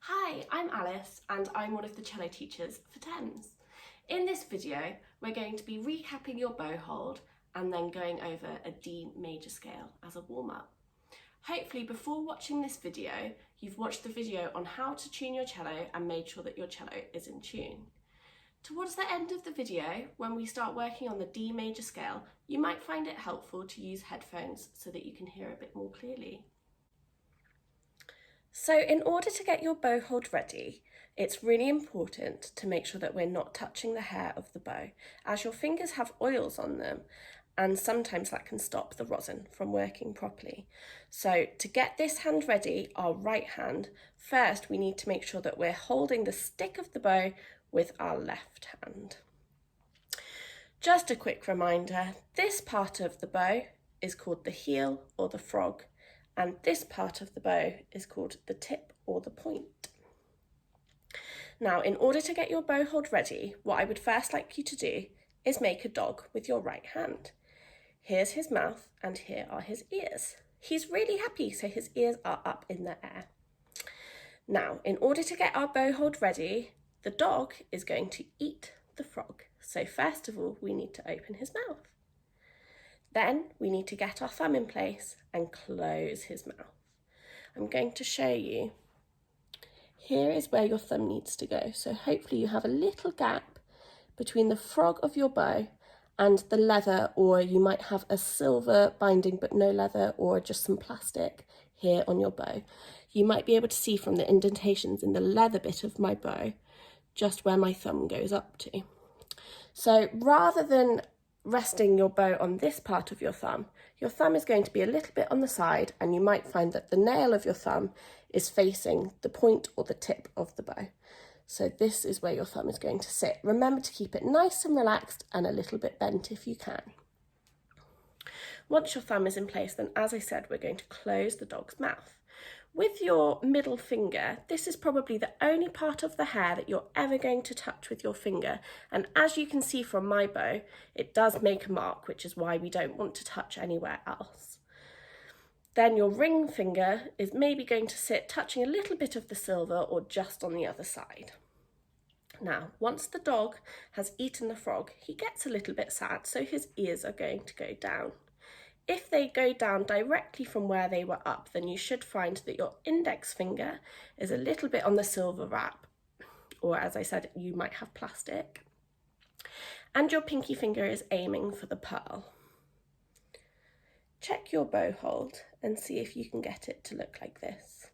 Hi, I'm Alice and I'm one of the cello teachers for THAMES. In this video, we're going to be recapping your bow hold and then going over a D major scale as a warm-up. Hopefully before watching this video, you've watched the video on how to tune your cello and made sure that your cello is in tune. Towards the end of the video, when we start working on the D major scale, you might find it helpful to use headphones so that you can hear a bit more clearly. So in order to get your bow hold ready, it's really important to make sure that we're not touching the hair of the bow, as your fingers have oils on them and sometimes that can stop the rosin from working properly. So to get this hand ready, our right hand, first we need to make sure that we're holding the stick of the bow with our left hand. Just a quick reminder, this part of the bow is called the heel or the frog, and this part of the bow is called the tip or the point. Now, in order to get your bow hold ready, what I would first like you to do is make a dog with your right hand. Here's his mouth and here are his ears. He's really happy, so his ears are up in the air. Now, in order to get our bow hold ready, the dog is going to eat the frog. So first of all, we need to open his mouth. Then we need to get our thumb in place and close his mouth. I'm going to show you. Here is where your thumb needs to go. So hopefully you have a little gap between the frog of your bow and the leather, or you might have a silver binding but no leather, or just some plastic here on your bow. You might be able to see from the indentations in the leather bit of my bow just where my thumb goes up to. So rather than resting your bow on this part of your thumb is going to be a little bit on the side, and you might find that the nail of your thumb is facing the point or the tip of the bow. So this is where your thumb is going to sit. Remember to keep it nice and relaxed and a little bit bent if you can. Once your thumb is in place, then as I said, we're going to close the dog's mouth. With your middle finger, this is probably the only part of the hair that you're ever going to touch with your finger. And as you can see from my bow, it does make a mark, which is why we don't want to touch anywhere else. Then your ring finger is maybe going to sit touching a little bit of the silver or just on the other side. Now, once the dog has eaten the frog, he gets a little bit sad, so his ears are going to go down. If they go down directly from where they were up, then you should find that your index finger is a little bit on the silver wrap, or as I said, you might have plastic, and your pinky finger is aiming for the pearl. Check your bow hold and see if you can get it to look like this.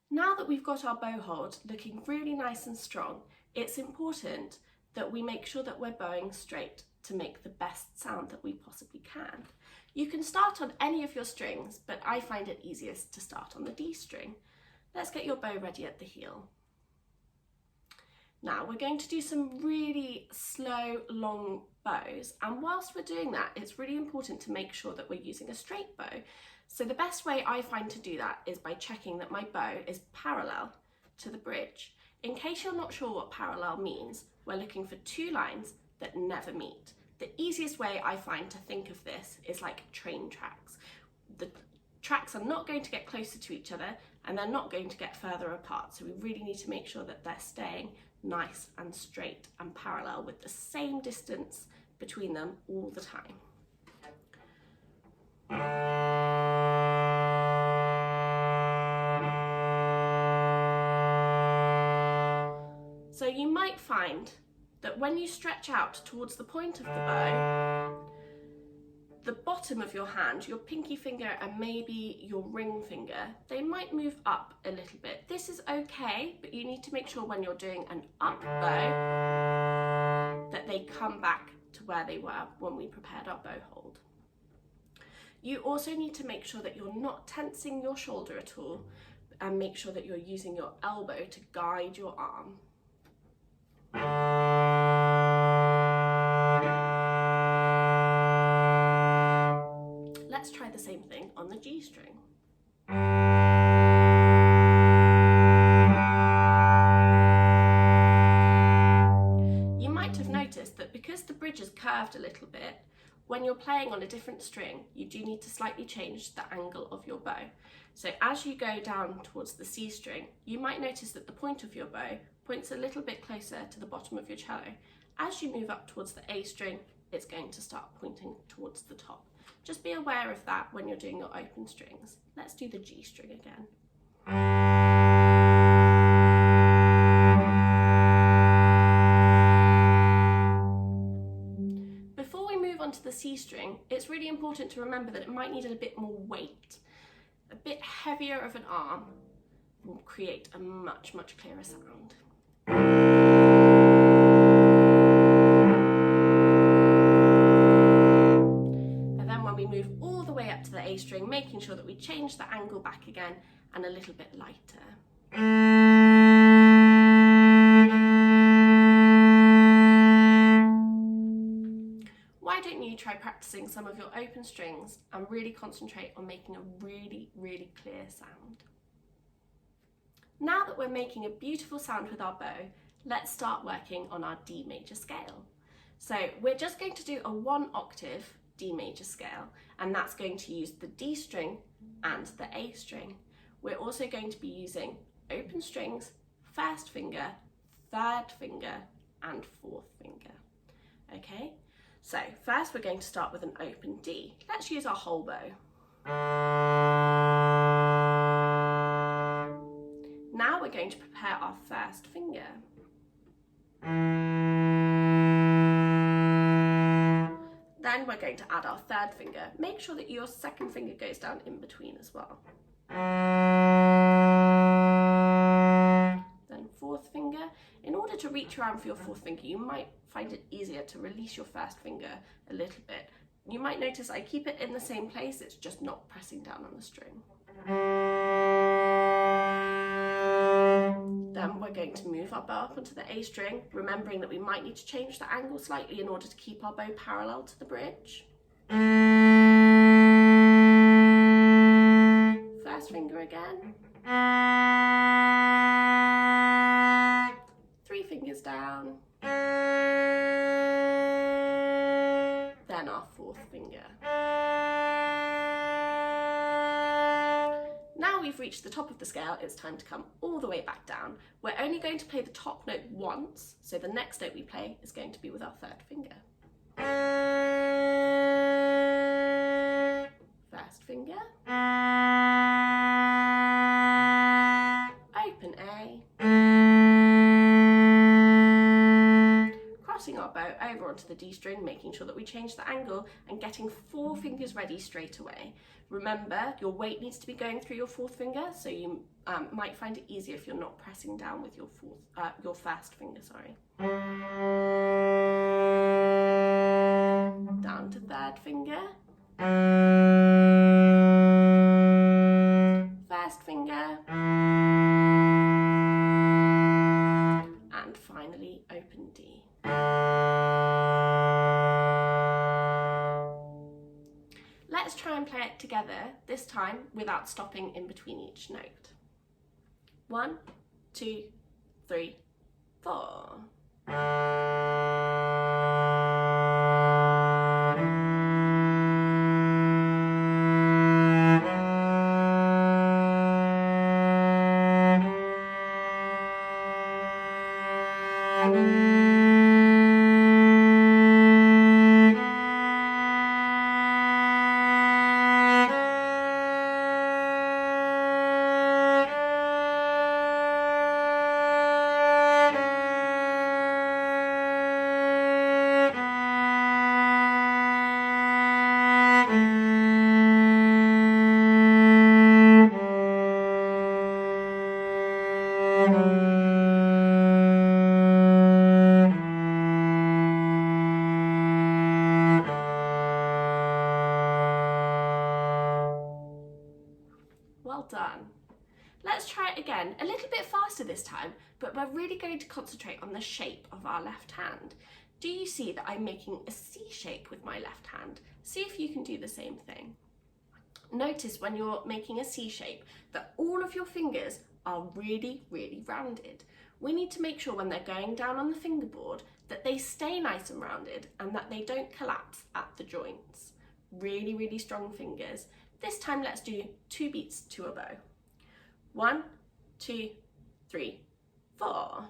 Now that we've got our bow hold looking really nice and strong, it's important that we make sure that we're bowing straight to make the best sound that we possibly can. You can start on any of your strings, but I find it easiest to start on the D string. Let's get your bow ready at the heel. Now we're going to do some really slow, long bows, and whilst we're doing that, it's really important to make sure that we're using a straight bow. So the best way I find to do that is by checking that my bow is parallel to the bridge. In case you're not sure what parallel means, we're looking for two lines that never meet. The easiest way I find to think of this is like train tracks. The tracks are not going to get closer to each other and they're not going to get further apart, so we really need to make sure that they're staying nice and straight and parallel with the same distance between them all the time. So you might find that when you stretch out towards the point of the bow, the bottom of your hand, your pinky finger and maybe your ring finger, they might move up a little bit. This is okay, but you need to make sure when you're doing an up bow that they come back to where they were when we prepared our bow hold. You also need to make sure that you're not tensing your shoulder at all, and make sure that you're using your elbow to guide your arm. Let's try the same thing on the G string. You might have noticed that because the bridge is curved a little bit, when you're playing on a different string, you do need to slightly change the angle of your bow. So as you go down towards the C string, you might notice that the point of your bow points a little bit closer to the bottom of your cello. As you move up towards the A string, it's going to start pointing towards the top. Just be aware of that when you're doing your open strings. Let's do the G string again. Before we move on to the C string, it's really important to remember that it might need a bit more weight. A bit heavier of an arm will create a much, much clearer sound. And then when we move all the way up to the A string, making sure that we change the angle back again and a little bit lighter. Why don't you try practicing some of your open strings and really concentrate on making a really, really clear sound. Now that we're making a beautiful sound with our bow, let's start working on our D major scale. So we're just going to do a 1 octave D major scale, and that's going to use the D string and the A string. We're also going to be using open strings, first finger, third finger, and fourth finger. Okay? So first we're going to start with an open D. Let's use our whole bow. Now we're going to prepare our first finger. Then we're going to add our third finger. Make sure that your second finger goes down in between as well. Then fourth finger. In order to reach around for your fourth finger, you might find it easier to release your first finger a little bit. You might notice I keep it in the same place, it's just not pressing down on the string. Then we're going to move our bow up onto the A string, remembering that we might need to change the angle slightly in order to keep our bow parallel to the bridge. First finger again. 3 fingers down. Then our fourth finger. Now we've reached the top of the scale, it's time to come all the way back down. We're only going to play the top note once, so the next note we play is going to be with our third finger. First finger. Open A. Crossing our bow over onto the D string, making sure that we change the angle and getting 4 fingers ready straight away. Remember, your weight needs to be going through your fourth finger, so you might find it easier if you're not pressing down with your first finger, sorry. Down to third finger. First finger. And finally, open D. Let's try and play it together, this time without stopping in between each note. 1, 2, 3, 4. Well done. Let's try it again, a little bit faster this time, but we're really going to concentrate on the shape of our left hand. Do you see that I'm making a C shape with my left hand? See if you can do the same thing. Notice when you're making a C shape that all of your fingers are really, really rounded. We need to make sure when they're going down on the fingerboard that they stay nice and rounded and that they don't collapse at the joints. Really, really strong fingers. This time let's do 2 beats to a bow. 1, 2, 3, 4.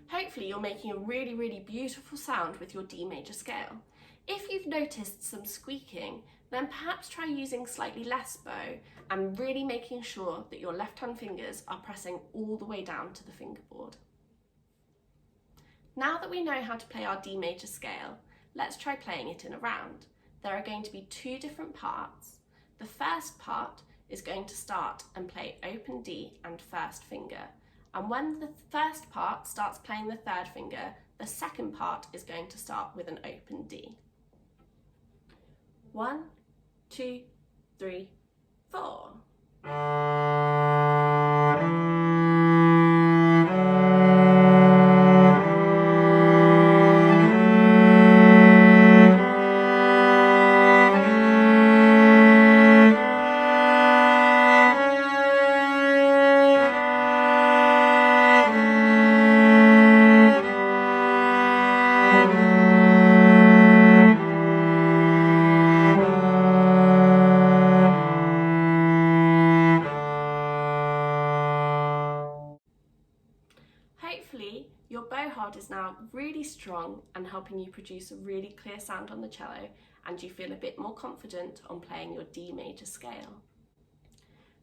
Hopefully you're making a really beautiful sound with your D major scale. If you've noticed some squeaking, then perhaps try using slightly less bow and really making sure that your left hand fingers are pressing all the way down to the fingerboard. Now that we know how to play our D major scale, let's try playing it in a round. There are going to be 2 different parts. The first part is going to start and play open D and first finger. And when the first part starts playing the third finger, the second part is going to start with an open D. 1, 2, 3, 4. Hopefully your bow hold is now really strong and helping you produce a really clear sound on the cello, and you feel a bit more confident on playing your D major scale.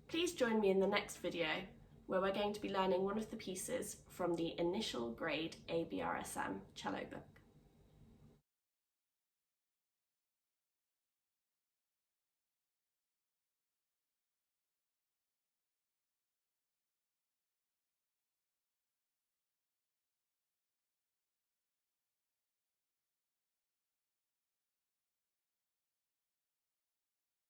Please join me in the next video where we're going to be learning one of the pieces from the Initial Grade ABRSM cello book.